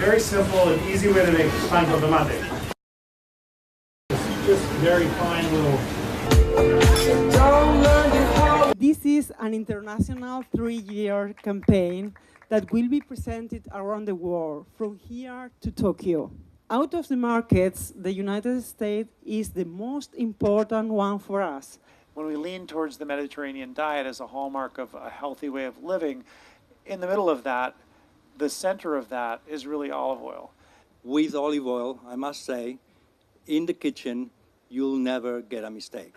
very simple and easy way to make pan con tomate. Just very fine little. This is an international 3-year campaign that will be presented around the world, from here to Tokyo. Out of the markets, the United States is the most important one for us. When we lean towards the Mediterranean diet as a hallmark of a healthy way of living, in the middle of that, the center of that is really olive oil. With olive oil, I must say, in the kitchen, you'll never get a mistake.